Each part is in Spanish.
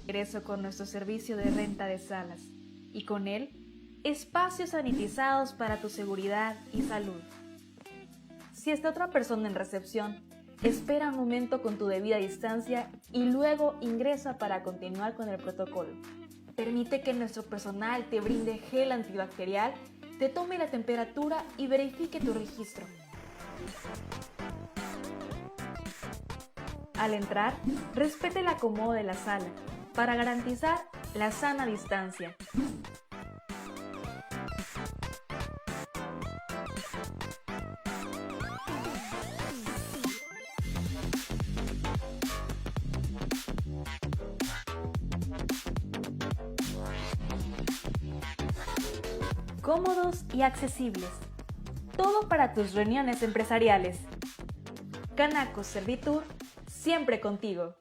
ingreso con nuestro servicio de renta de salas y con él, espacios sanitizados para tu seguridad y salud. Si está otra persona en recepción, espera un momento con tu debida distancia y luego ingresa para continuar con el protocolo. Permite que nuestro personal te brinde gel antibacterial, te tome la temperatura y verifique tu registro. Al entrar, respete el acomodo de la sala para garantizar la sana distancia. Cómodos y accesibles. Todo para tus reuniones empresariales. Canaco Servitur, siempre contigo.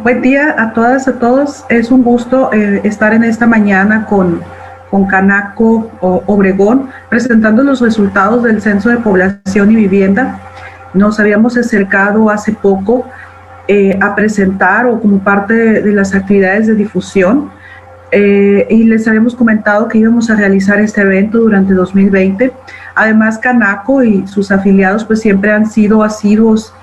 Buen día a todas, a todos. Es un gusto estar en esta mañana con Canaco Obregón presentando los resultados del Censo de Población y Vivienda. Nos habíamos acercado hace poco a presentar o como parte de las actividades de difusión y les habíamos comentado que íbamos a realizar este evento durante 2020. Además, Canaco y sus afiliados pues siempre han sido asiduos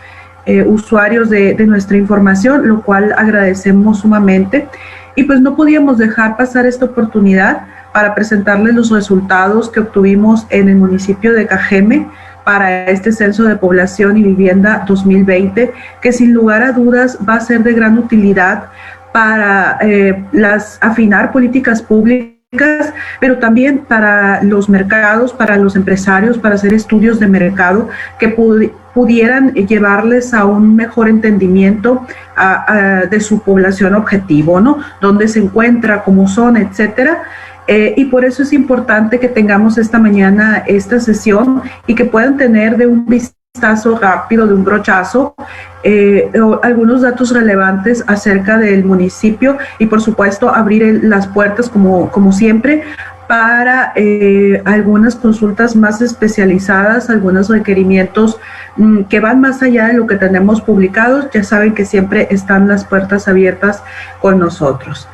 usuarios de nuestra información, lo cual agradecemos sumamente. Y pues no podíamos dejar pasar esta oportunidad para presentarles los resultados que obtuvimos en el municipio de Cajeme para este Censo de Población y Vivienda 2020, que sin lugar a dudas va a ser de gran utilidad para afinar políticas públicas, pero también para los mercados, para los empresarios, para hacer estudios de mercado que pudieran llevarles a un mejor entendimiento de su población objetivo, ¿no? Dónde se encuentra, cómo son, etcétera. Y por eso es importante que tengamos esta mañana esta sesión y que puedan tener de un vistazo rápido, de un brochazo, algunos datos relevantes acerca del municipio y por supuesto abrir las puertas como siempre para algunas consultas más especializadas, algunos requerimientos que van más allá de lo que tenemos publicados. Ya saben que siempre están las puertas abiertas con nosotros.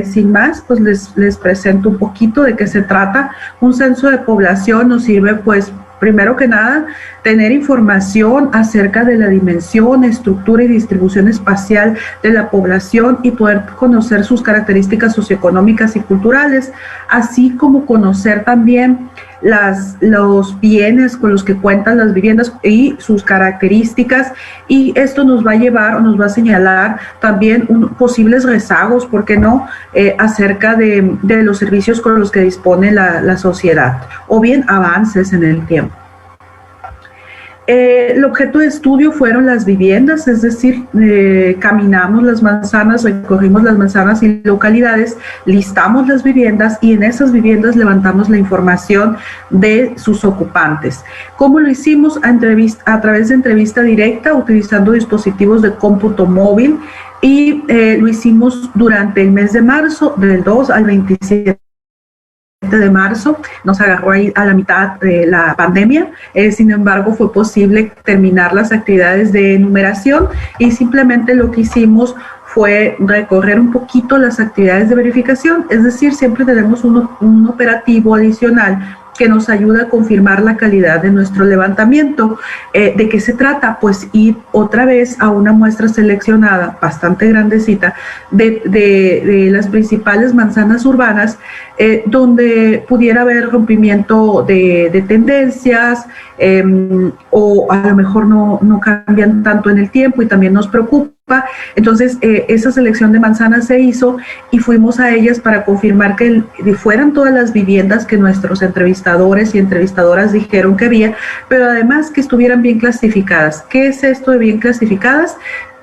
Sin más, pues les presento un poquito de qué se trata. Un censo de población nos sirve, pues, primero que nada, tener información acerca de la dimensión, estructura y distribución espacial de la población y poder conocer sus características socioeconómicas y culturales, así como conocer también los bienes con los que cuentan las viviendas y sus características, y esto nos va a llevar o nos va a señalar también posibles rezagos, ¿por qué no?, acerca de los servicios con los que dispone la sociedad, o bien avances en el tiempo. El objeto de estudio fueron las viviendas, es decir, caminamos las manzanas, recorrimos las manzanas y localidades, listamos las viviendas y en esas viviendas levantamos la información de sus ocupantes. ¿Cómo lo hicimos? A través de entrevista directa, utilizando dispositivos de cómputo móvil, y lo hicimos durante el mes de marzo, del 2 al 27 de marzo. Nos agarró ahí a la mitad de la pandemia, sin embargo fue posible terminar las actividades de enumeración y simplemente lo que hicimos fue recorrer un poquito las actividades de verificación, es decir, siempre tenemos un operativo adicional que nos ayuda a confirmar la calidad de nuestro levantamiento. ¿De qué se trata? Pues ir otra vez a una muestra seleccionada, bastante grandecita, de las principales manzanas urbanas, donde pudiera haber rompimiento de tendencias, o a lo mejor no cambian tanto en el tiempo y también nos preocupa. Entonces, esa selección de manzanas se hizo y fuimos a ellas para confirmar que fueran todas las viviendas que nuestros entrevistadores y entrevistadoras dijeron que había, pero además que estuvieran bien clasificadas. ¿Qué es esto de bien clasificadas?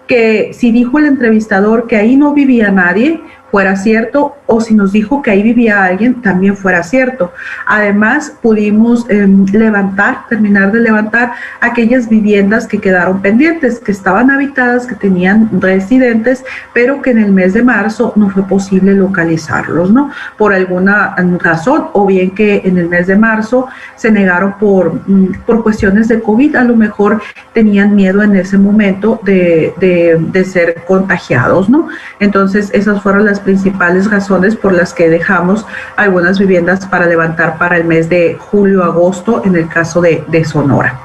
Que si dijo el entrevistador que ahí no vivía nadie, fuera cierto, o si nos dijo que ahí vivía alguien, también fuera cierto. Además, pudimos terminar de levantar aquellas viviendas que quedaron pendientes, que estaban habitadas, que tenían residentes, pero que en el mes de marzo no fue posible localizarlos, ¿no? Por alguna razón, o bien que en el mes de marzo se negaron por cuestiones de COVID, a lo mejor tenían miedo en ese momento de ser contagiados, ¿no? Entonces, esas fueron las principales razones por las que dejamos algunas viviendas para levantar para el mes de julio-agosto en el caso de Sonora.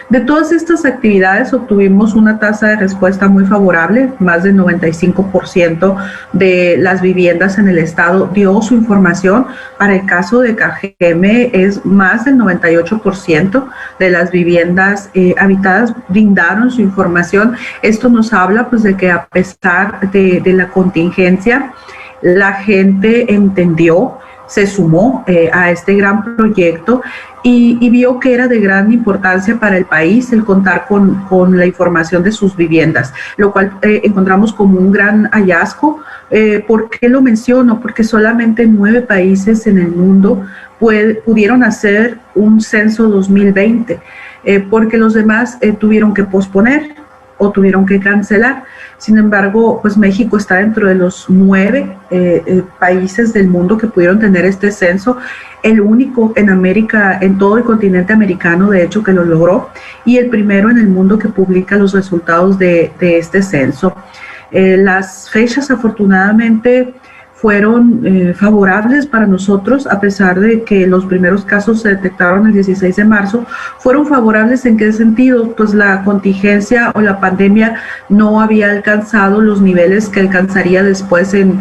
De todas estas actividades obtuvimos una tasa de respuesta muy favorable, más del 95% de las viviendas en el estado dio su información. Para el caso de Cajeme es más del 98% de las viviendas habitadas brindaron su información. Esto nos habla pues de que a pesar de la contingencia, la gente entendió, se sumó a este gran proyecto y vio que era de gran importancia para el país el contar con la información de sus viviendas, lo cual encontramos como un gran hallazgo. ¿Por qué lo menciono? Porque solamente 9 países en el mundo pudieron hacer un censo 2020, porque los demás tuvieron que posponer o tuvieron que cancelar. Sin embargo, pues México está dentro de los 9 países del mundo que pudieron tener este censo, el único en América, en todo el continente americano, de hecho, que lo logró, y el primero en el mundo que publica los resultados de este censo. Las fechas, afortunadamente, fueron favorables para nosotros, a pesar de que los primeros casos se detectaron el 16 de marzo, fueron favorables en qué sentido, pues la contingencia o la pandemia no había alcanzado los niveles que alcanzaría después en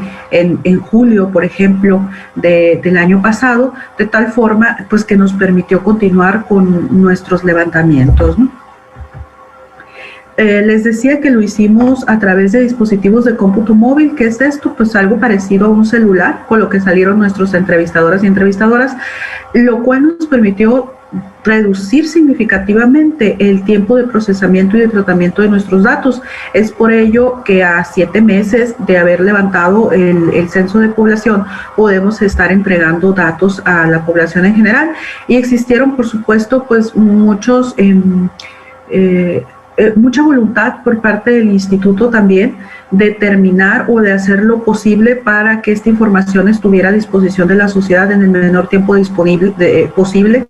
julio, por ejemplo, del año pasado, de tal forma pues que nos permitió continuar con nuestros levantamientos, ¿no? Les decía que lo hicimos a través de dispositivos de cómputo móvil. ¿Qué es esto? Pues algo parecido a un celular, con lo que salieron nuestros entrevistadoras y entrevistadoras, lo cual nos permitió reducir significativamente el tiempo de procesamiento y de tratamiento de nuestros datos. Es por ello que a 7 meses de haber levantado el censo de población podemos estar entregando datos a la población en general, y existieron, por supuesto, pues mucha voluntad por parte del instituto también de terminar o de hacer lo posible para que esta información estuviera a disposición de la sociedad en el menor tiempo posible.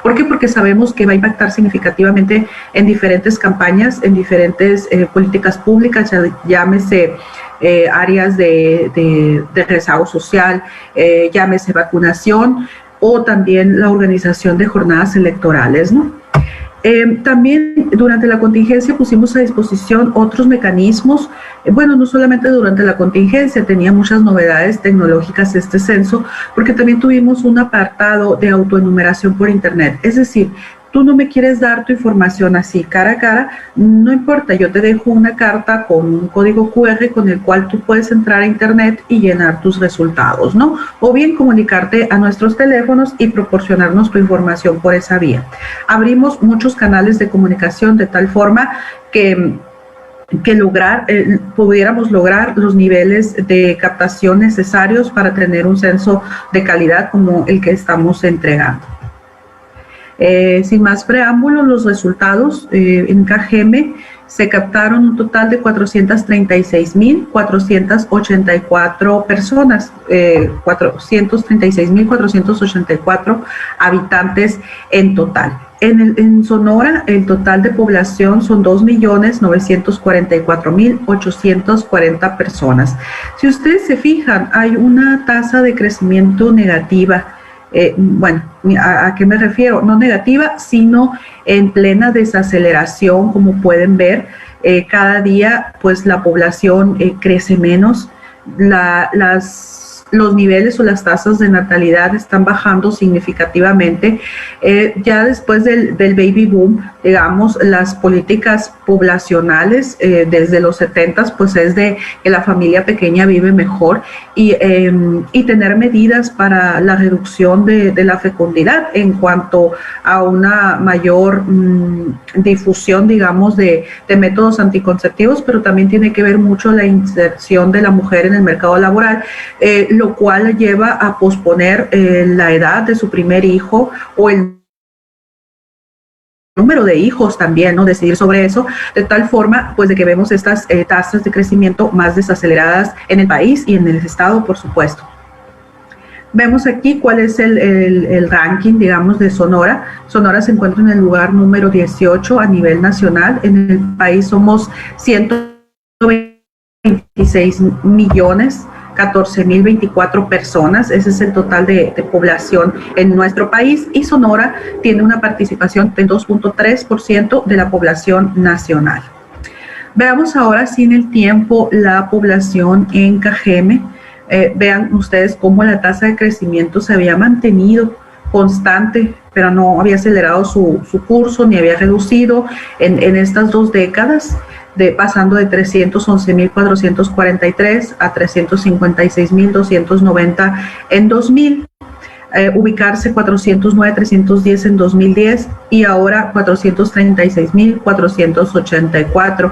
¿Por qué? Porque sabemos que va a impactar significativamente en diferentes campañas, en diferentes políticas públicas, llámese áreas de rezago social, llámese vacunación, o también la organización de jornadas electorales, ¿no? También durante la contingencia pusimos a disposición otros mecanismos. Bueno, no solamente durante la contingencia, tenía muchas novedades tecnológicas este censo, porque también tuvimos un apartado de autoenumeración por internet. Es decir, tú no me quieres dar tu información así cara a cara, no importa, yo te dejo una carta con un código QR con el cual tú puedes entrar a internet y llenar tus resultados, ¿no? O bien comunicarte a nuestros teléfonos y proporcionarnos tu información por esa vía. Abrimos muchos canales de comunicación de tal forma que pudiéramos lograr los niveles de captación necesarios para tener un censo de calidad como el que estamos entregando. Sin más preámbulos, los resultados en Cajeme se captaron un total de 436.484 personas, 436.484 habitantes en total. En Sonora, el total de población son 2.944.840 personas. Si ustedes se fijan, hay una tasa de crecimiento negativa. Bueno, ¿a qué me refiero? No negativa, sino en plena desaceleración, como pueden ver. Cada día, pues, la población crece menos, los niveles o las tasas de natalidad están bajando significativamente. Ya después del baby boom, digamos, las políticas poblacionales desde los 70s, pues es de que la familia pequeña vive mejor, y tener medidas para la reducción de la fecundidad en cuanto a una mayor difusión, digamos, de métodos anticonceptivos, pero también tiene que ver mucho la inserción de la mujer en el mercado laboral, lo cual lleva a posponer la edad de su primer hijo o el número de hijos también, ¿no? Decidir sobre eso, de tal forma, pues, de que vemos estas tasas de crecimiento más desaceleradas en el país y en el estado, por supuesto. Vemos aquí cuál es el ranking, digamos, de Sonora. Sonora se encuentra en el lugar número 18 a nivel nacional. En el país somos 126.014.024 personas. Ese es el total de población en nuestro país, y Sonora tiene una participación del 2.3% de la población nacional. Veamos ahora, sí, en el tiempo, la población en Cajeme. Vean ustedes cómo la tasa de crecimiento se había mantenido constante, pero no había acelerado su curso ni había reducido en estas 2 décadas, pasando de 311.443 a 356.290 en 2000, ubicarse 409.310 en 2010 y ahora 436.484.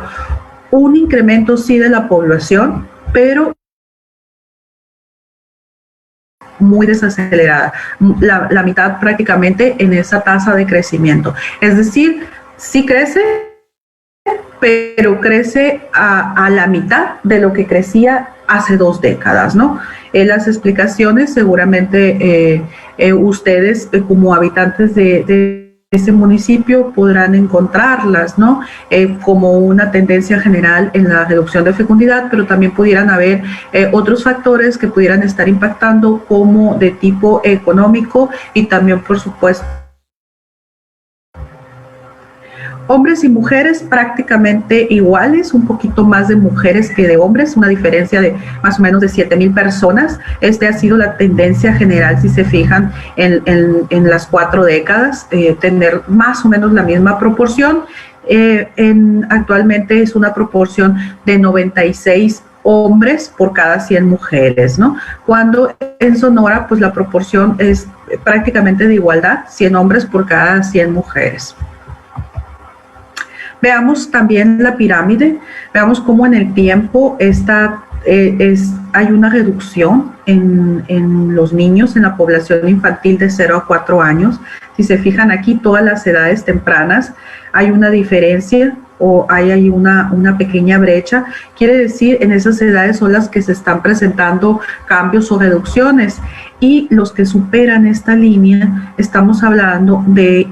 Un incremento, sí, de la población, pero muy desacelerada, la mitad prácticamente en esa tasa de crecimiento. Es decir, sí crece, pero crece a la mitad de lo que crecía hace 2 décadas, ¿no? Las explicaciones seguramente ustedes como habitantes de ese municipio podrán encontrarlas, ¿no? Como una tendencia general en la reducción de fecundidad, pero también pudieran haber otros factores que pudieran estar impactando como de tipo económico y también, por supuesto, hombres y mujeres prácticamente iguales, un poquito más de mujeres que de hombres, una diferencia de más o menos de 7,000 personas. Ha sido la tendencia general, si se fijan, en las 4 décadas, tener más o menos la misma proporción. Actualmente es una proporción de 96 hombres por cada 100 mujeres, ¿no? Cuando en Sonora, pues la proporción es prácticamente de igualdad, 100 hombres por cada 100 mujeres. Veamos también la pirámide, veamos cómo en el tiempo hay una reducción en los niños, en la población infantil de 0 a 4 años. Si se fijan aquí, todas las edades tempranas, hay una diferencia o hay una pequeña brecha. Quiere decir, en esas edades son las que se están presentando cambios o reducciones, y los que superan esta línea, estamos hablando de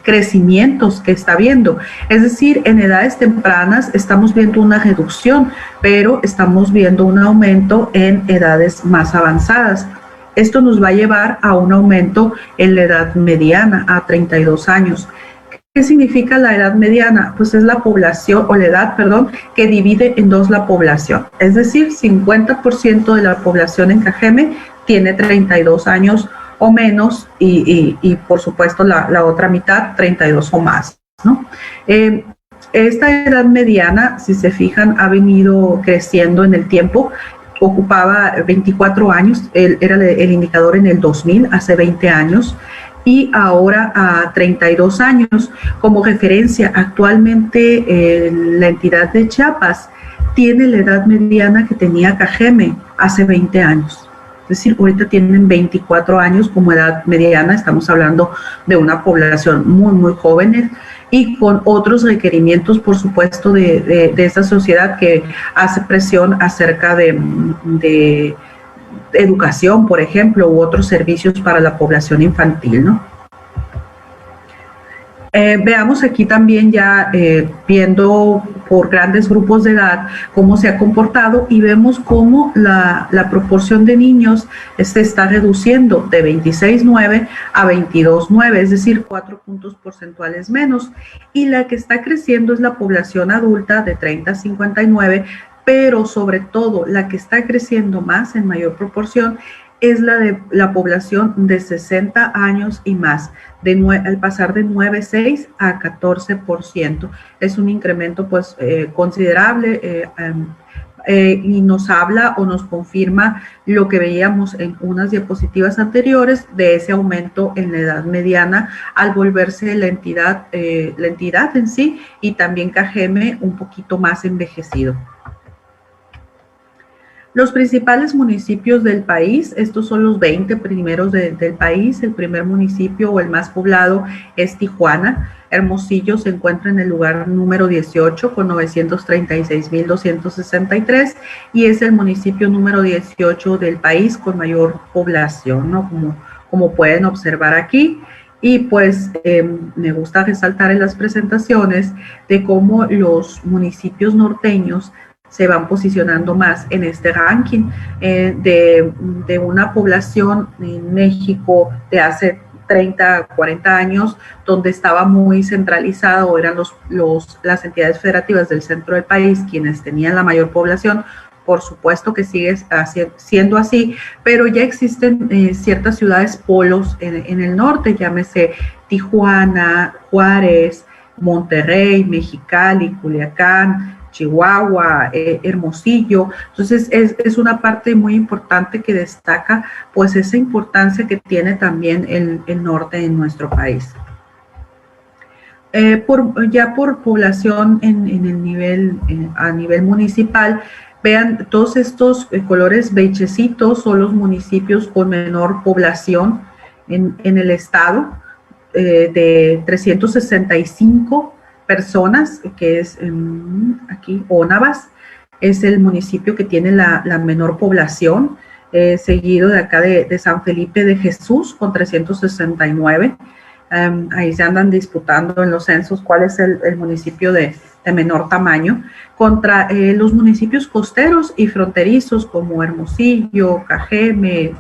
crecimientos que está viendo. Es decir, en edades tempranas estamos viendo una reducción, pero estamos viendo un aumento en edades más avanzadas. Esto nos va a llevar a un aumento en la edad mediana, a 32 años. ¿Qué significa la edad mediana? Pues es la población, o la edad, perdón, que divide en 2 la población. Es decir, 50% de la población en Cajeme tiene 32 años o menos y por supuesto la otra mitad 32 o más, ¿no? Esta edad mediana, si se fijan, ha venido creciendo en el tiempo. Ocupaba 24 años, era el indicador en el 2000, hace 20 años, y ahora a 32 años. Como referencia, actualmente la entidad de Chiapas tiene la edad mediana que tenía Cajeme hace 20 años. Es decir, ahorita tienen 24 años como edad mediana. Estamos hablando de una población muy, muy joven y con otros requerimientos, por supuesto, de esa sociedad que hace presión acerca de educación, por ejemplo, u otros servicios para la población infantil, ¿no? Veamos aquí también ya viendo por grandes grupos de edad cómo se ha comportado, y vemos cómo la proporción de niños se está reduciendo de 26,9 a 22,9, es decir, 4 puntos porcentuales menos, y la que está creciendo es la población adulta de 30 a 59, pero sobre todo la que está creciendo más en mayor proporción es la de la población de 60 años y más, al pasar de 9,6 a 14%. Es un incremento pues considerable y nos habla o nos confirma lo que veíamos en unas diapositivas anteriores de ese aumento en la edad mediana al volverse la entidad en sí, y también Cajeme un poquito más envejecido. Los principales municipios del país, estos son los 20 primeros del país. El primer municipio o el más poblado es Tijuana. Hermosillo se encuentra en el lugar número 18 con 936,263 y es el municipio número 18 del país con mayor población, ¿no? Como pueden observar aquí. Y pues me gusta resaltar en las presentaciones de cómo los municipios norteños se van posicionando más en este ranking de una población en México de hace 30, 40 años, donde estaba muy centralizado, eran las entidades federativas del centro del país quienes tenían la mayor población. Por supuesto que sigue siendo así, pero ya existen ciertas ciudades polos en el norte, llámese Tijuana, Juárez, Monterrey, Mexicali, Culiacán, Chihuahua, Hermosillo. Entonces es una parte muy importante que destaca pues esa importancia que tiene también el norte en nuestro país. Por población a nivel municipal, vean todos estos colores beigecitos son los municipios con menor población en el estado, de 365 personas, que es aquí Ónavas, es el municipio que tiene la menor población, seguido de acá de San Felipe de Jesús con 369. Ahí se andan disputando en los censos cuál es el municipio de menor tamaño, contra los municipios costeros y fronterizos como Hermosillo, Cajeme,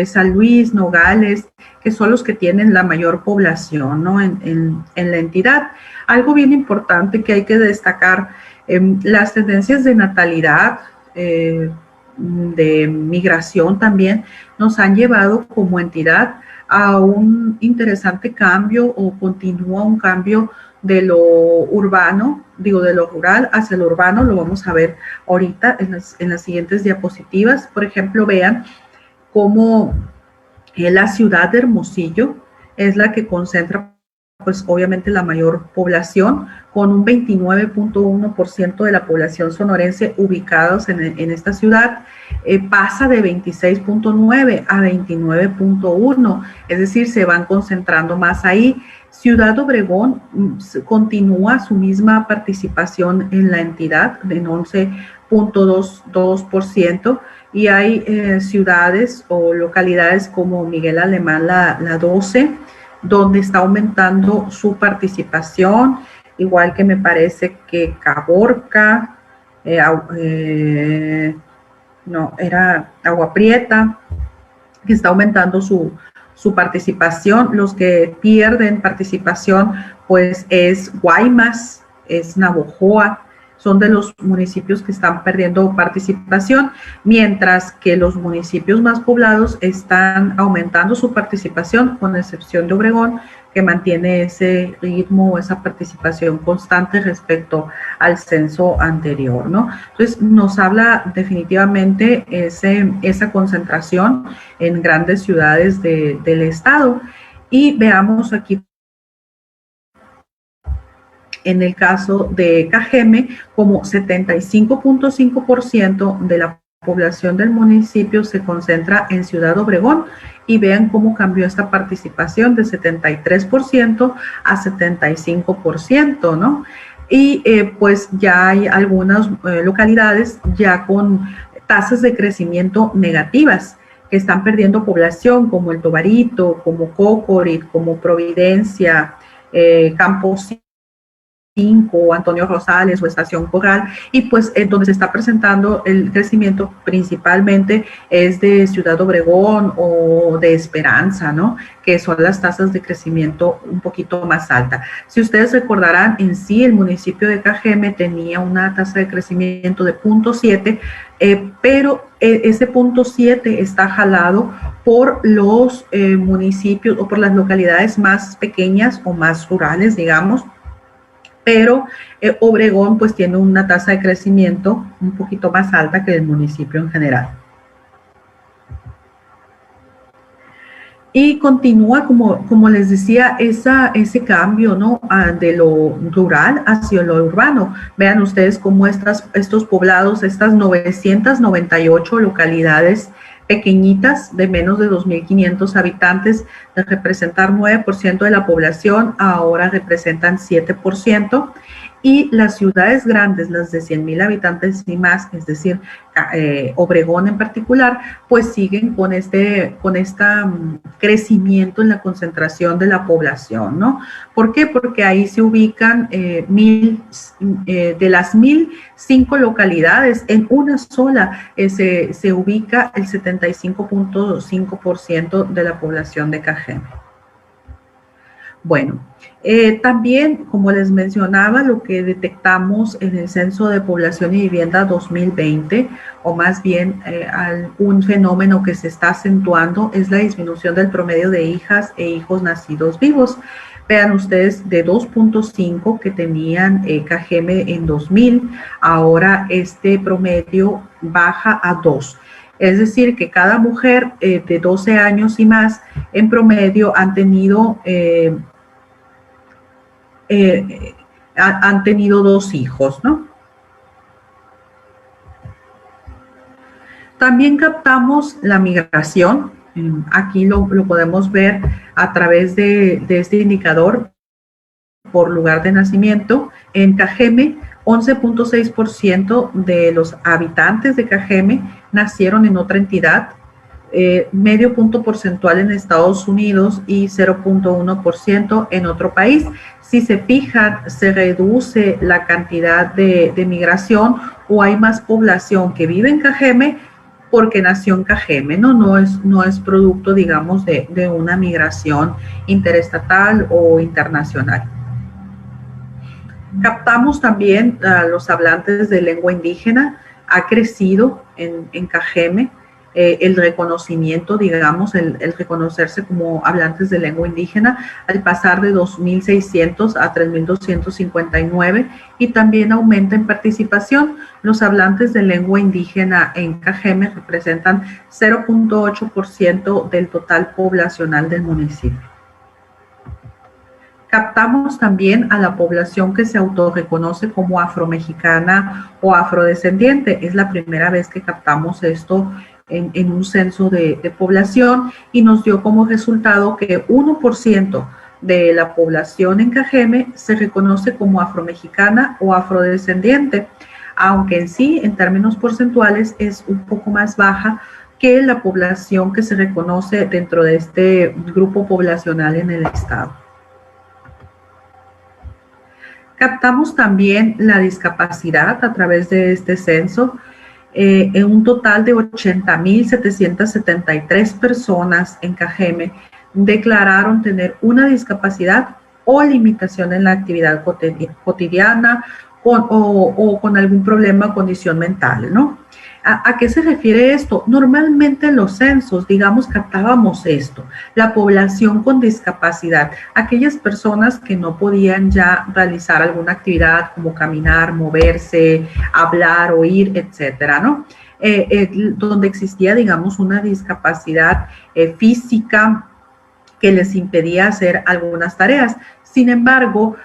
San Luis, Nogales, que son los que tienen la mayor población, ¿no? en la entidad. Algo bien importante que hay que destacar, las tendencias de natalidad, de migración también, nos han llevado como entidad a un interesante cambio, o continúa un cambio de lo urbano, de lo rural hacia lo urbano. Lo vamos a ver ahorita en las siguientes diapositivas. Por ejemplo, vean cómo la ciudad de Hermosillo es la que concentra, pues obviamente, la mayor población, con un 29.1% de la población sonorense ubicados en esta ciudad. Pasa de 26.9 a 29.1, es decir, se van concentrando más ahí. Ciudad Obregón continúa su misma participación en la entidad, en 11.22%, y hay ciudades o localidades como Miguel Alemán, la 12, donde está aumentando su participación, igual que me parece que Caborca, Agua Prieta, que está aumentando su participación. Los que pierden participación, pues es Guaymas, es Navojoa, son de los municipios que están perdiendo participación, mientras que los municipios más poblados están aumentando su participación, con excepción de Obregón, que mantiene ese ritmo, esa participación constante respecto al censo anterior, ¿no? Entonces, nos habla definitivamente esa concentración en grandes ciudades del estado. Y veamos aquí, en el caso de Cajeme, como 75.5% de la población del municipio se concentra en Ciudad Obregón, y vean cómo cambió esta participación de 73% a 75%, ¿no? Y pues ya hay algunas localidades ya con tasas de crecimiento negativas, que están perdiendo población, como El Tobarito, como Cocorit, como Providencia, Campos 5, Antonio Rosales o Estación Corral, y pues donde se está presentando el crecimiento principalmente es de Ciudad Obregón o de Esperanza, ¿no? Que son las tasas de crecimiento un poquito más altas. Si ustedes recordarán, en sí el municipio de Cajeme tenía una tasa de crecimiento de 0.7, pero ese 0.7 está jalado por los municipios o por las localidades más pequeñas o más rurales, digamos, pero Obregón pues tiene una tasa de crecimiento un poquito más alta que el municipio en general. Y continúa, como les decía, ese cambio, ¿no? De lo rural hacia lo urbano. Vean ustedes cómo estos poblados, estas 998 localidades pequeñitas de menos de 2.500 habitantes, de representar 9% de la población, ahora representan 7%. Y las ciudades grandes, las de 100,000 habitantes y más, es decir, Obregón en particular, pues siguen con este crecimiento en la concentración de la población, ¿no? ¿Por qué? Porque ahí se ubican de las 1.005 localidades, en una sola se ubica el 75.5% de la población de Cajeme. Bueno, también, como les mencionaba, lo que detectamos en el Censo de Población y Vivienda 2020, o más bien un fenómeno que se está acentuando, es la disminución del promedio de hijas e hijos nacidos vivos. Vean ustedes, de 2.5 que tenían Cajeme en 2000, ahora este promedio baja a 2. Es decir, que cada mujer de 12 años y más, en promedio, han tenido 2 hijos, ¿no? También captamos la migración. Aquí lo podemos ver a través de este indicador. por lugar de nacimiento. En Cajeme, 11.6% de los habitantes de Cajeme nacieron en otra entidad, medio punto porcentual en Estados Unidos y 0.1% en otro país. Si se fijan, se reduce la cantidad de migración o hay más población que vive en Cajeme porque nació en Cajeme, ¿no? No es producto, digamos, de una migración interestatal o internacional. Captamos también a los hablantes de lengua indígena. Ha crecido en Cajeme el reconocimiento, digamos, el reconocerse como hablantes de lengua indígena al pasar de 2.600 a 3.259 y también aumenta en participación. Los hablantes de lengua indígena en Cajeme representan 0.8% del total poblacional del municipio. Captamos también a la población que se autorreconoce como afromexicana o afrodescendiente. Es la primera vez que captamos esto en un censo de población y nos dio como resultado que 1% de la población en Cajeme se reconoce como afromexicana o afrodescendiente, aunque en sí, en términos porcentuales, es un poco más baja que la población que se reconoce dentro de este grupo poblacional en el estado. Captamos también la discapacidad a través de este censo. En un total de 80.773 personas en Cajeme declararon tener una discapacidad o limitación en la actividad cotidiana o con algún problema o condición mental, ¿no? ¿A qué se refiere esto? Normalmente en los censos, digamos, captábamos esto, la población con discapacidad, aquellas personas que no podían ya realizar alguna actividad como caminar, moverse, hablar, oír, etcétera, ¿no? Donde existía, digamos, una discapacidad física que les impedía hacer algunas tareas. Sin embargo,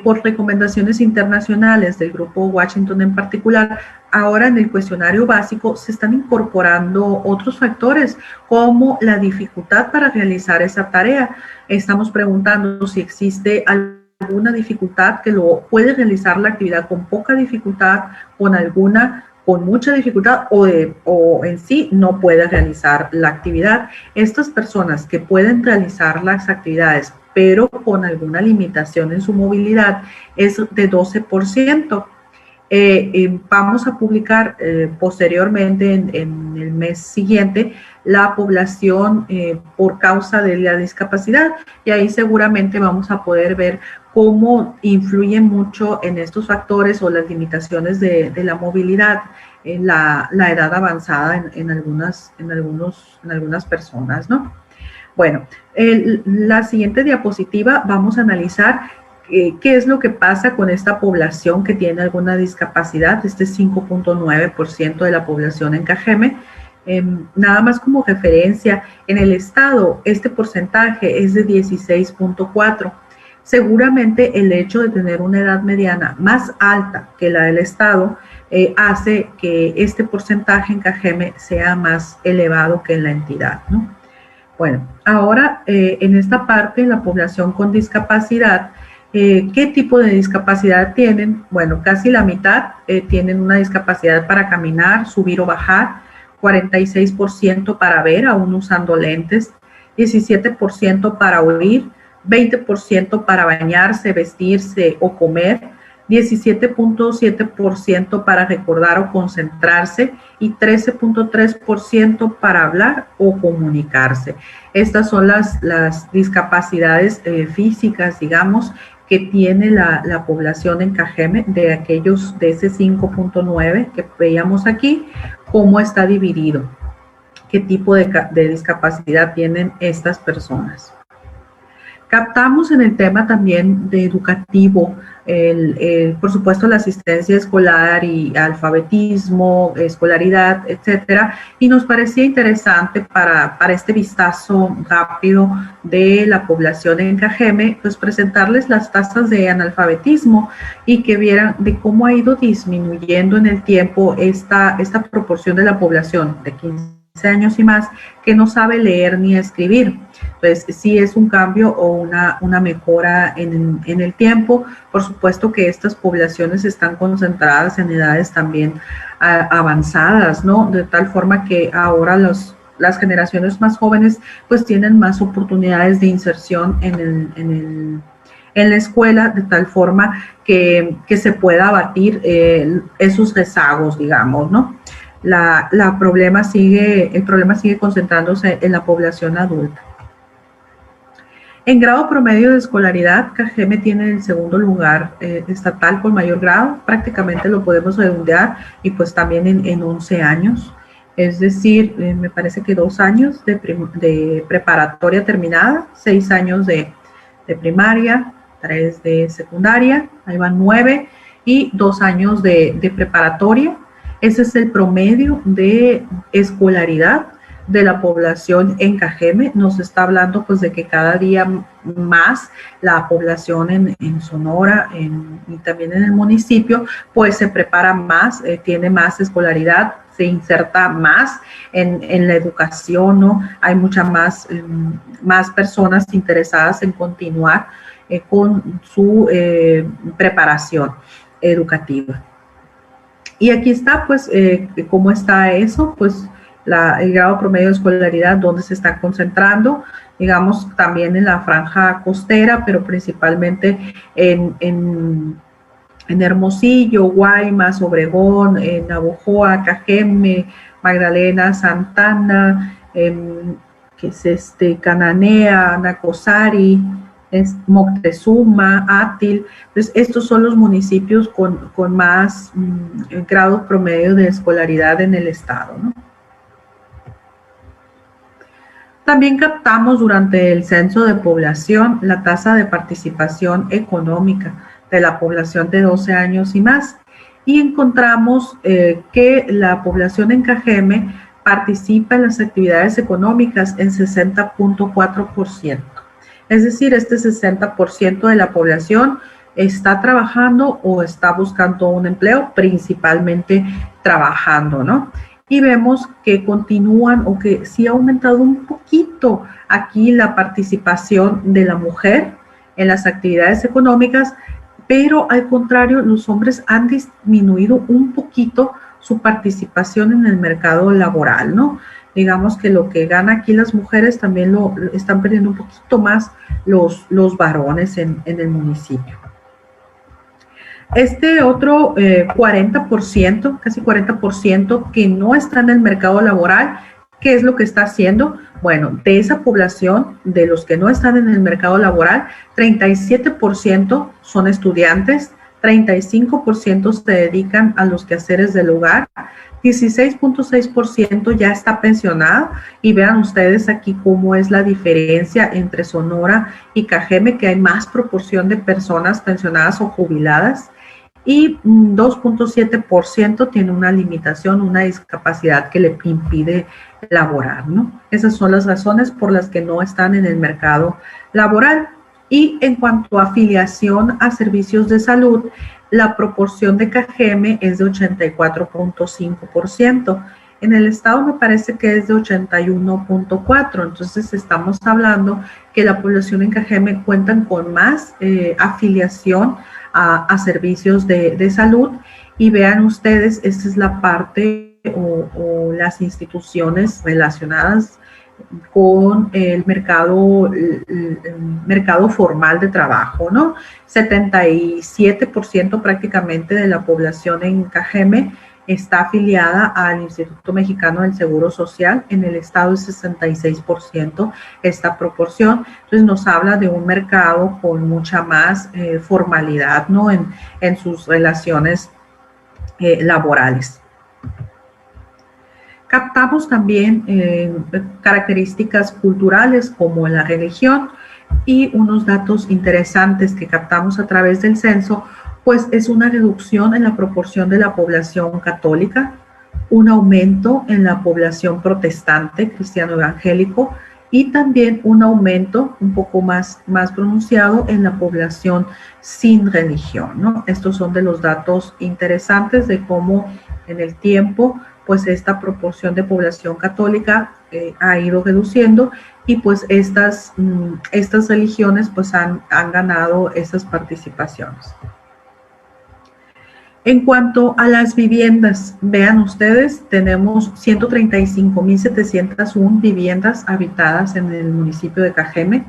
por recomendaciones internacionales del Grupo Washington en particular, ahora en el cuestionario básico se están incorporando otros factores como la dificultad para realizar esa tarea. Estamos preguntando si existe alguna dificultad que lo puede realizar la actividad con poca dificultad, con mucha dificultad o en sí no puede realizar la actividad. Estas personas que pueden realizar las actividades pero con alguna limitación en su movilidad es de 12%. Vamos a publicar posteriormente en el mes siguiente la población por causa de la discapacidad y ahí seguramente vamos a poder ver cómo influyen mucho en estos factores o las limitaciones de la movilidad en la edad avanzada en algunas personas, ¿no? Bueno, la siguiente diapositiva vamos a analizar qué es lo que pasa con esta población que tiene alguna discapacidad, este 5.9% de la población en Cajeme. Nada más como referencia, en el estado este porcentaje es de 16.4%. Seguramente el hecho de tener una edad mediana más alta que la del estado hace que este porcentaje en Cajeme sea más elevado que en la entidad, ¿no? Bueno, ahora en esta parte, la población con discapacidad, ¿qué tipo de discapacidad tienen? Bueno, casi la mitad tienen una discapacidad para caminar, subir o bajar, 46% para ver, aún usando lentes, 17% para oír, 20% para bañarse, vestirse o comer, 17.7% para recordar o concentrarse y 13.3% para hablar o comunicarse. Estas son las discapacidades físicas, digamos, que tiene la población en Cajeme, de ese 5.9 que veíamos aquí, cómo está dividido, qué tipo de discapacidad tienen estas personas. Captamos en el tema también de educativo, por supuesto, la asistencia escolar y alfabetismo, escolaridad, etcétera, y nos parecía interesante para este vistazo rápido de la población en Cajeme, pues presentarles las tasas de analfabetismo y que vieran de cómo ha ido disminuyendo en el tiempo esta proporción de la población de 15 años y más que no sabe leer ni escribir. pues sí es un cambio o una mejora en el tiempo. Por supuesto que estas poblaciones están concentradas en edades también avanzadas, ¿no? De tal forma que ahora las generaciones más jóvenes pues tienen más oportunidades de inserción en la escuela, de tal forma que se pueda abatir esos rezagos, digamos, ¿no? El problema sigue concentrándose en la población adulta. En grado promedio de escolaridad, Cajeme tiene el segundo lugar estatal con mayor grado, prácticamente lo podemos redondear, y pues también en 11 años, es decir, me parece que 2 años de preparatoria terminada, 6 años de primaria, 3 de secundaria, ahí van 9, y 2 años de preparatoria. Ese es el promedio de escolaridad de la población en Cajeme. Nos está hablando pues de que cada día más la población en Sonora y también en el municipio pues se prepara más, tiene más escolaridad, se inserta más en la educación, ¿no? Hay muchas más personas interesadas en continuar con su preparación educativa. Y aquí está, pues, cómo está eso, pues, el grado promedio de escolaridad, donde se está concentrando, digamos, también en la franja costera, pero principalmente en Hermosillo, Guaymas, Obregón, Navojoa, Cajeme, Magdalena, Santana, que es Cananea, Nacosari, Moctezuma, Átil. Entonces, estos son los municipios con más grado promedio de escolaridad en el estado, ¿no? También captamos durante el censo de población la tasa de participación económica de la población de 12 años y más, y encontramos que la población en Cajeme participa en las actividades económicas en 60.4%. Es decir, este 60% de la población está trabajando o está buscando un empleo, principalmente trabajando, ¿no? Y vemos que continúan o que sí ha aumentado un poquito aquí la participación de la mujer en las actividades económicas, pero al contrario, los hombres han disminuido un poquito su participación en el mercado laboral, ¿no? Digamos que lo que gana aquí las mujeres también lo están perdiendo un poquito más los varones en el municipio. Este otro 40%, casi 40% que no está en el mercado laboral, ¿qué es lo que está haciendo? Bueno, de esa población, de los que no están en el mercado laboral, 37% son estudiantes, 35% se dedican a los quehaceres del hogar, 16.6% ya está pensionado, y vean ustedes aquí cómo es la diferencia entre Sonora y Cajeme, que hay más proporción de personas pensionadas o jubiladas, y 2.7% tiene una limitación, una discapacidad que le impide laborar, ¿no? Esas son las razones por las que no están en el mercado laboral. Y en cuanto a afiliación a servicios de salud, la proporción de Cajeme es de 84.5%. En el estado me parece que es de 81.4%. Entonces estamos hablando que la población en Cajeme cuentan con más afiliación a servicios de salud. Y vean ustedes, esta es la parte o las instituciones relacionadas con el mercado formal de trabajo, ¿no? 77% prácticamente de la población en Cajeme está afiliada al Instituto Mexicano del Seguro Social. En el estado es 66% esta proporción. Entonces nos habla de un mercado con mucha más formalidad, ¿no? en sus relaciones laborales. Captamos también características culturales como la religión, y unos datos interesantes que captamos a través del censo, pues es una reducción en la proporción de la población católica, un aumento en la población protestante, cristiano evangélico, y también un aumento un poco más pronunciado en la población sin religión, ¿no? Estos son de los datos interesantes de cómo en el tiempo pues esta proporción de población católica ha ido reduciendo y pues estas religiones pues han ganado estas participaciones. En cuanto a las viviendas, vean ustedes, tenemos 135.701 viviendas habitadas en el municipio de Cajeme.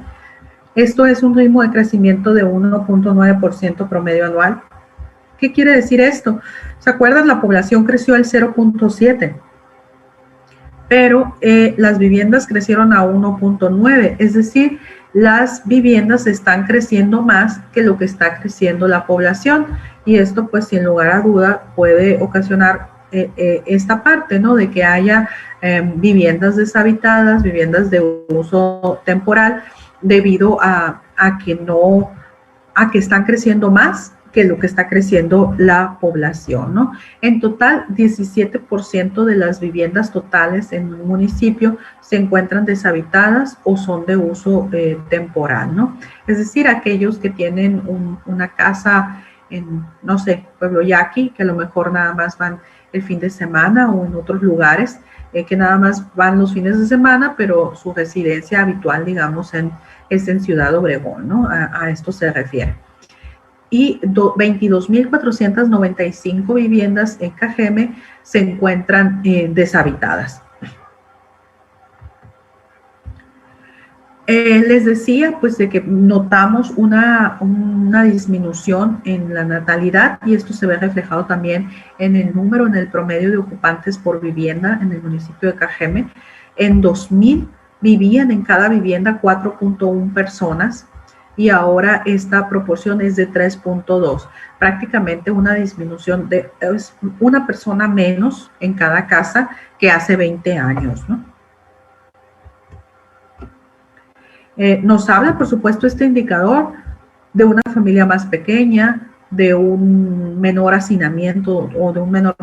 Esto es un ritmo de crecimiento de 1.9% promedio anual. ¿Qué quiere decir esto? ¿Se acuerdan? La población creció al 0.7%, pero las viviendas crecieron a 1.9%, es decir, las viviendas están creciendo más que lo que está creciendo la población, y esto pues sin lugar a duda puede ocasionar esta parte, ¿no? De que haya viviendas deshabitadas, viviendas de uso temporal, debido a que están creciendo más que lo que está creciendo la población, ¿no? En total, 17% de las viviendas totales en un municipio se encuentran deshabitadas o son de uso temporal, ¿no? Es decir, aquellos que tienen una casa en, no sé, Pueblo Yaqui, que a lo mejor nada más van el fin de semana, o en otros lugares que nada más van los fines de semana, pero su residencia habitual, digamos, es en Ciudad Obregón, ¿no? A esto se refiere. Y 22.495 viviendas en Cajeme se encuentran deshabitadas. Les decía pues de que notamos una disminución en la natalidad, y esto se ve reflejado también en el número, en el promedio de ocupantes por vivienda en el municipio de Cajeme. En 2000 vivían en cada vivienda 4.1 personas, y ahora esta proporción es de 3.2, prácticamente una disminución de una persona menos en cada casa que hace 20 años, ¿no? Nos habla, por supuesto, este indicador de una familia más pequeña, de un menor hacinamiento o de un menor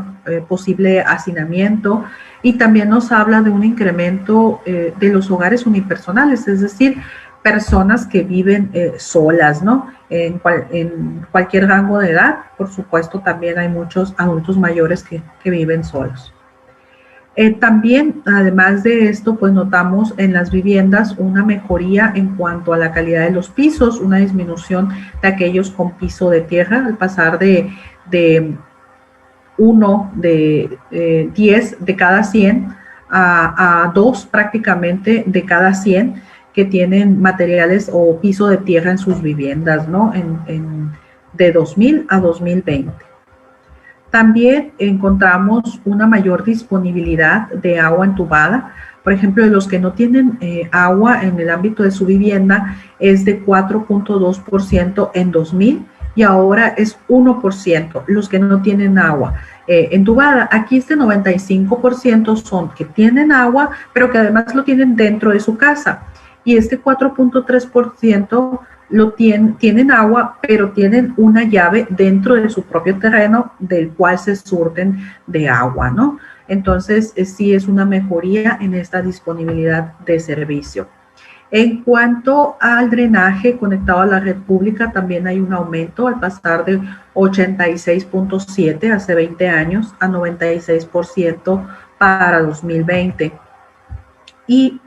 posible hacinamiento, y también nos habla de un incremento de los hogares unipersonales, es decir, personas que viven solas, ¿no? En cualquier rango de edad. Por supuesto, también hay muchos adultos mayores que viven solos. También, además de esto, pues notamos en las viviendas una mejoría en cuanto a la calidad de los pisos, una disminución de aquellos con piso de tierra, al pasar de 10 de cada 100 a 2 prácticamente de cada 100 que tienen materiales o piso de tierra en sus viviendas, ¿no? De 2000 a 2020. También encontramos una mayor disponibilidad de agua entubada. Por ejemplo, los que no tienen agua en el ámbito de su vivienda es de 4.2% en 2000, y ahora es 1% los que no tienen agua entubada. Aquí este 95% son que tienen agua, pero que además lo tienen dentro de su casa. Y este 4.3% tienen agua, pero tienen una llave dentro de su propio terreno del cual se surten de agua, ¿no? Entonces, sí es una mejoría en esta disponibilidad de servicio. En cuanto al drenaje conectado a la red pública, también hay un aumento al pasar de 86.7 hace 20 años a 96% para 2020. Y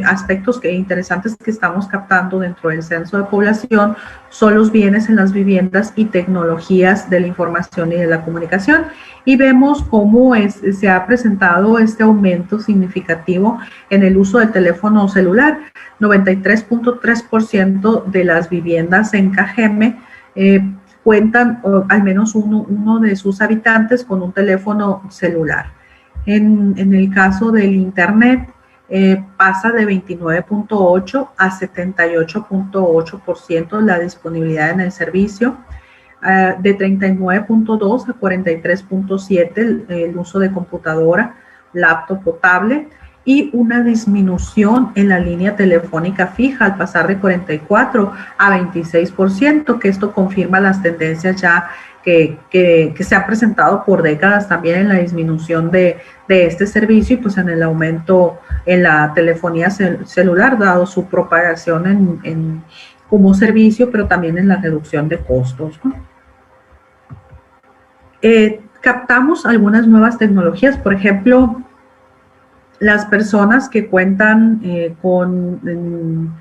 aspectos interesantes que estamos captando dentro del censo de población son los bienes en las viviendas y tecnologías de la información y de la comunicación. Y vemos cómo se ha presentado este aumento significativo en el uso del teléfono celular. 93.3% de las viviendas en Cajeme cuentan, al menos uno de sus habitantes, con un teléfono celular. En el caso del Internet, pasa de 29.8 a 78.8% la disponibilidad en el servicio, de 39.2 a 43.7 el uso de computadora, laptop o tablet, y una disminución en la línea telefónica fija al pasar de 44 a 26%, que esto confirma las tendencias ya que se han presentado por décadas también en la disminución de este servicio, y pues en el aumento en la telefonía celular, dado su propagación como servicio, pero también en la reducción de costos, ¿no? captamos algunas nuevas tecnologías, por ejemplo, las personas que cuentan con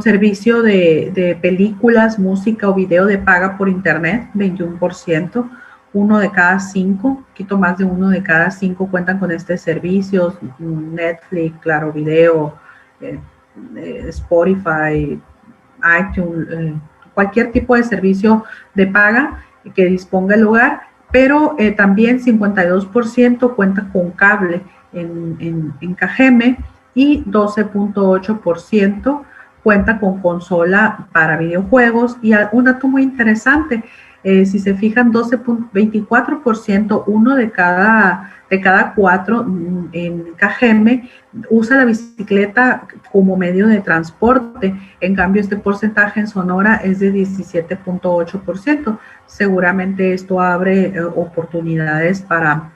servicio de películas, música o video de paga por internet, 21%, uno de cada cinco, un poquito más de uno de cada cinco cuentan con este servicio, Netflix, Claro Video, Spotify, iTunes, cualquier tipo de servicio de paga que disponga el hogar, pero también 52% cuenta con cable en Cajeme y 12.8% cuenta con consola para videojuegos. Y un dato muy interesante, si se fijan, 12.24%, uno de cada cuatro en Cajeme usa la bicicleta como medio de transporte. En cambio, este porcentaje en Sonora es de 17.8%. Seguramente esto abre oportunidades para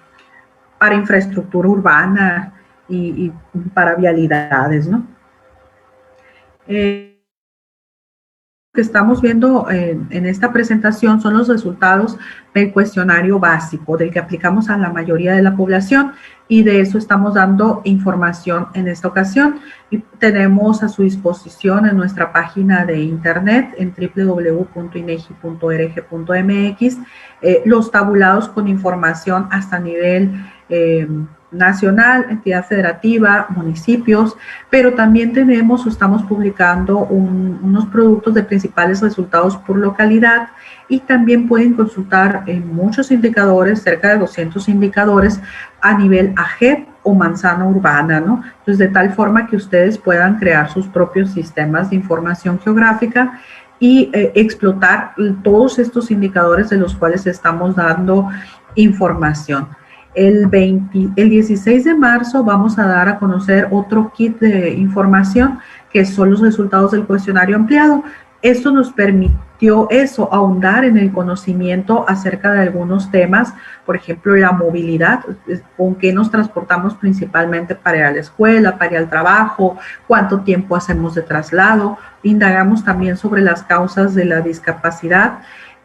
infraestructura urbana y para vialidades, ¿no? Lo que estamos viendo en esta presentación son los resultados del cuestionario básico, del que aplicamos a la mayoría de la población, y de eso estamos dando información en esta ocasión. Y tenemos a su disposición en nuestra página de internet en www.inegi.org.mx los tabulados con información hasta nivel nacional, entidad federativa, municipios, pero también tenemos o estamos publicando unos productos de principales resultados por localidad, y también pueden consultar en muchos indicadores, cerca de 200 indicadores a nivel AGEP o manzana urbana, ¿no? Entonces, de tal forma que ustedes puedan crear sus propios sistemas de información geográfica y explotar todos estos indicadores de los cuales estamos dando información. El 16 de marzo vamos a dar a conocer otro kit de información que son los resultados del cuestionario ampliado. Esto nos permitió ahondar en el conocimiento acerca de algunos temas, por ejemplo, la movilidad, con qué nos transportamos principalmente para ir a la escuela, para ir al trabajo, cuánto tiempo hacemos de traslado. Indagamos también sobre las causas de la discapacidad.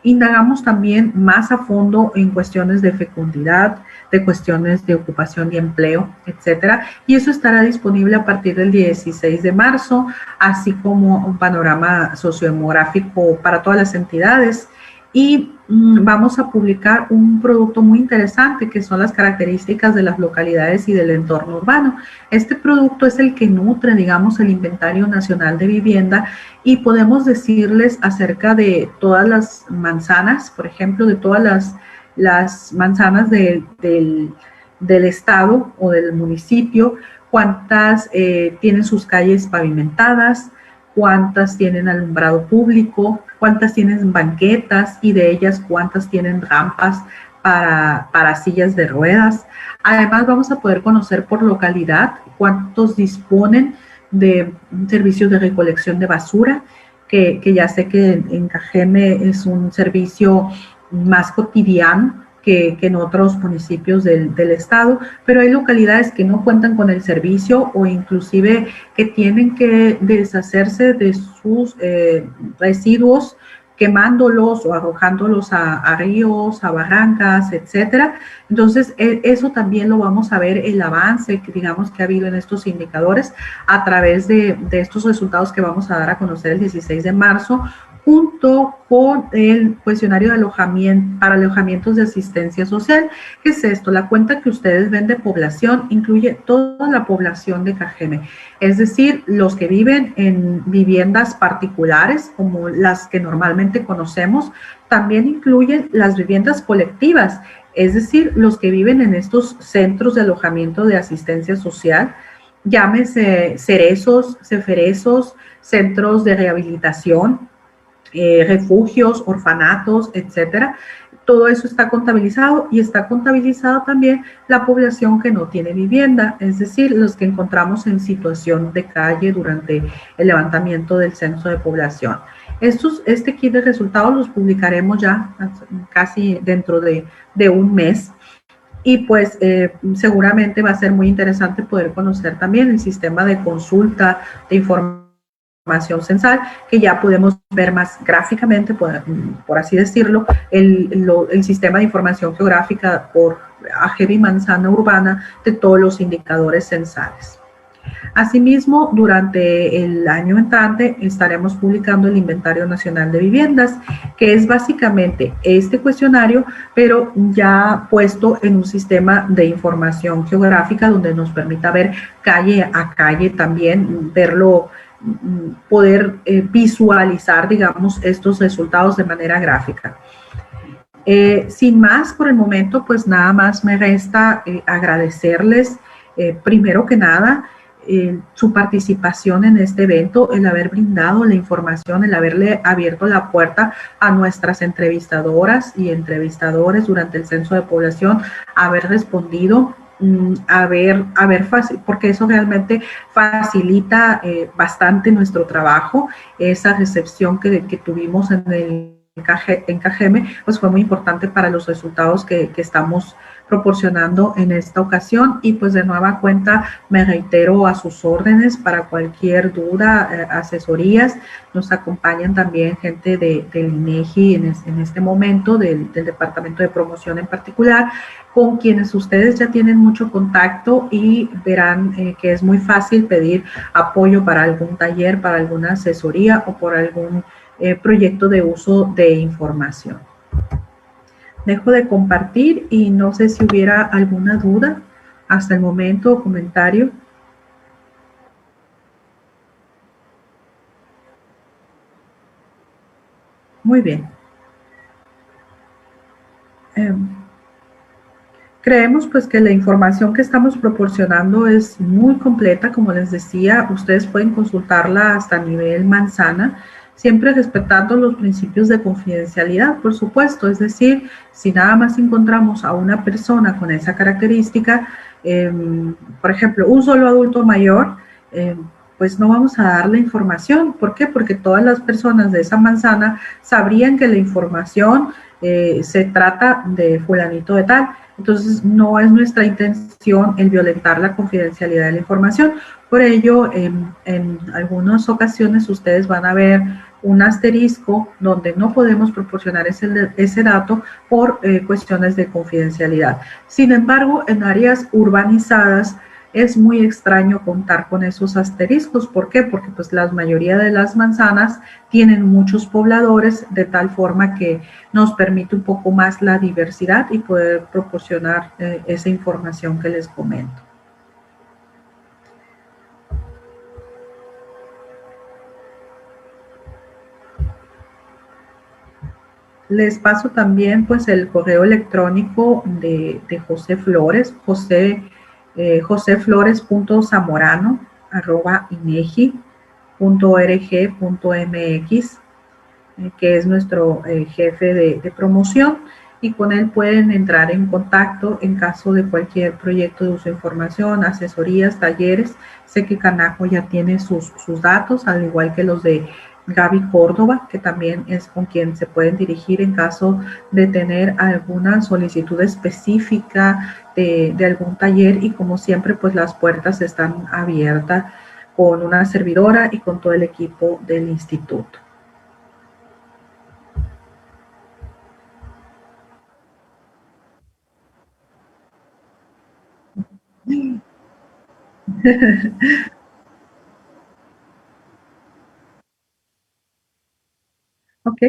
Indagamos también más a fondo en cuestiones de fecundidad, de cuestiones de ocupación y empleo, etcétera. Y eso estará disponible a partir del 16 de marzo, así como un panorama sociodemográfico para todas las entidades. Y vamos a publicar un producto muy interesante que son las características de las localidades y del entorno urbano. Este producto es el que nutre, digamos, el Inventario Nacional de Vivienda, y podemos decirles acerca de todas las manzanas, por ejemplo, de todas las manzanas del estado o del municipio, cuántas tienen sus calles pavimentadas, cuántas tienen alumbrado público, cuántas tienen banquetas, y de ellas cuántas tienen rampas para sillas de ruedas. Además, vamos a poder conocer por localidad cuántos disponen de servicios de recolección de basura, que ya sé que en Cajeme es un servicio más cotidiano que en otros municipios del estado, pero hay localidades que no cuentan con el servicio o inclusive que tienen que deshacerse de sus residuos, quemándolos o arrojándolos a ríos, a barrancas, etcétera. Entonces, eso también lo vamos a ver, el avance que digamos que ha habido en estos indicadores a través de estos resultados que vamos a dar a conocer el 16 de marzo, junto con el cuestionario de alojamiento para alojamientos de asistencia social. ¿Qué es esto? La cuenta que ustedes ven de población incluye toda la población de Cajeme, es decir, los que viven en viviendas particulares, como las que normalmente conocemos. También incluyen las viviendas colectivas, es decir, los que viven en estos centros de alojamiento de asistencia social, llámese cerezos, ceferezos, centros de rehabilitación, refugios, orfanatos, etcétera. Todo eso está contabilizado, y está contabilizado también la población que no tiene vivienda, es decir, los que encontramos en situación de calle durante el levantamiento del censo de población. Este kit de resultados los publicaremos ya casi dentro de un mes, y pues seguramente va a ser muy interesante poder conocer también el sistema de consulta, de información información censal, que ya podemos ver más gráficamente, por así decirlo, el sistema de información geográfica por AGEVI y manzana urbana de todos los indicadores censales. Asimismo, durante el año entrante estaremos publicando el Inventario Nacional de Viviendas, que es básicamente este cuestionario, pero ya puesto en un sistema de información geográfica donde nos permita ver calle a calle también, verlo, poder visualizar, digamos, estos resultados de manera gráfica. Sin más, por el momento, pues nada más me resta agradecerles, primero que nada, su participación en este evento, el haber brindado la información, el haberle abierto la puerta a nuestras entrevistadoras y entrevistadores durante el censo de población, haber respondido, porque eso realmente facilita bastante nuestro trabajo. Esa recepción que tuvimos en CAGEME, pues fue muy importante para los resultados que estamos proporcionando en esta ocasión. Y pues de nueva cuenta me reitero a sus órdenes para cualquier duda, asesorías. Nos acompañan también gente del INEGI en este momento, del Departamento de Promoción en particular, con quienes ustedes ya tienen mucho contacto y verán que es muy fácil pedir apoyo para algún taller, para alguna asesoría o por algún proyecto de uso de información. Dejo de compartir y no sé si hubiera alguna duda hasta el momento o comentario. Muy bien. Creemos pues que la información que estamos proporcionando es muy completa, como les decía, ustedes pueden consultarla hasta nivel manzana, siempre respetando los principios de confidencialidad, por supuesto, es decir, si nada más encontramos a una persona con esa característica, por ejemplo, un solo adulto mayor, pues no vamos a dar la información. ¿Por qué? Porque todas las personas de esa manzana sabrían que la información se trata de fulanito de tal. Entonces, no es nuestra intención el violentar la confidencialidad de la información. Por ello, en algunas ocasiones ustedes van a ver un asterisco donde no podemos proporcionar ese dato por cuestiones de confidencialidad. Sin embargo, en áreas urbanizadas es muy extraño contar con esos asteriscos. ¿Por qué? Porque pues la mayoría de las manzanas tienen muchos pobladores, de tal forma que nos permite un poco más la diversidad y poder proporcionar esa información que les comento. Les paso también pues el correo electrónico de José Flores, joseflores.zamorano@inegi.org.mx, que es nuestro jefe de promoción, y con él pueden entrar en contacto en caso de cualquier proyecto de uso de información, asesorías, talleres. Sé que Canaco ya tiene sus datos, al igual que los de Gaby Córdoba, que también es con quien se pueden dirigir en caso de tener alguna solicitud específica de algún taller, y como siempre pues las puertas están abiertas con una servidora y con todo el equipo del instituto. Ok,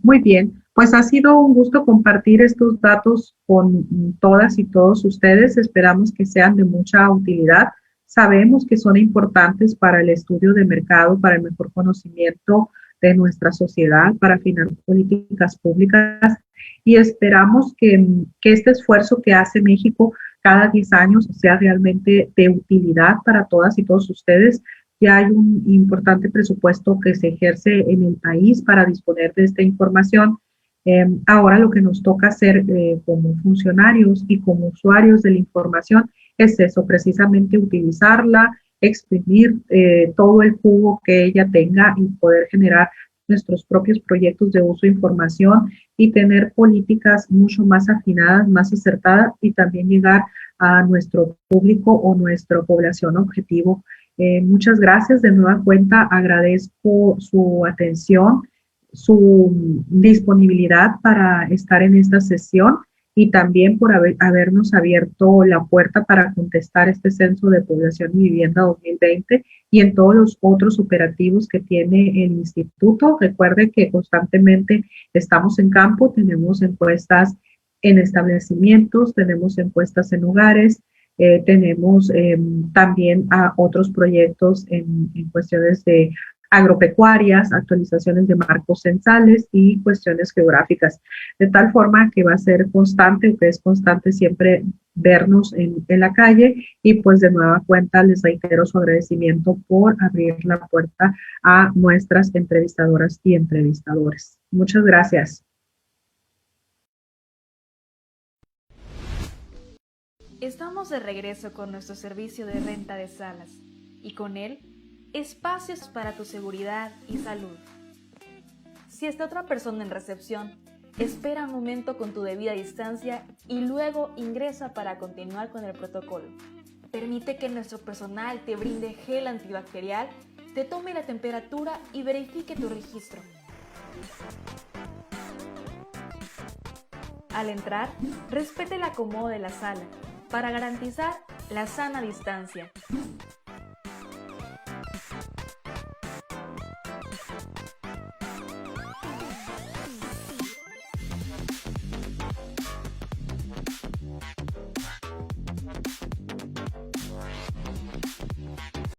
muy bien. Pues ha sido un gusto compartir estos datos con todas y todos ustedes. Esperamos que sean de mucha utilidad. Sabemos que son importantes para el estudio de mercado, para el mejor conocimiento de nuestra sociedad, para afinar políticas públicas, y esperamos que este esfuerzo que hace México cada 10 años sea realmente de utilidad para todas y todos ustedes. Ya hay un importante presupuesto que se ejerce en el país para disponer de esta información. Ahora lo que nos toca hacer como funcionarios y como usuarios de la información es eso, precisamente utilizarla, exprimir todo el jugo que ella tenga y poder generar nuestros propios proyectos de uso de información y tener políticas mucho más afinadas, más acertadas, y también llegar a nuestro público o nuestra población objetivo Muchas gracias de nueva cuenta, agradezco su atención, su disponibilidad para estar en esta sesión y también por habernos abierto la puerta para contestar este Censo de Población y Vivienda 2020 y en todos los otros operativos que tiene el instituto. Recuerde que constantemente estamos en campo, tenemos encuestas en establecimientos, tenemos encuestas en hogares, tenemos también a otros proyectos en cuestiones de agropecuarias, actualizaciones de marcos censales y cuestiones geográficas, de tal forma que va a ser constante, o que es constante siempre vernos en la calle y pues de nueva cuenta les reitero su agradecimiento por abrir la puerta a nuestras entrevistadoras y entrevistadores. Muchas gracias. Estamos de regreso con nuestro servicio de renta de salas y con él, espacios para tu seguridad y salud. Si está otra persona en recepción, espera un momento con tu debida distancia y luego ingresa para continuar con el protocolo. Permite que nuestro personal te brinde gel antibacterial, te tome la temperatura y verifique tu registro. Al entrar, respete el acomodo de la sala para garantizar la sana distancia.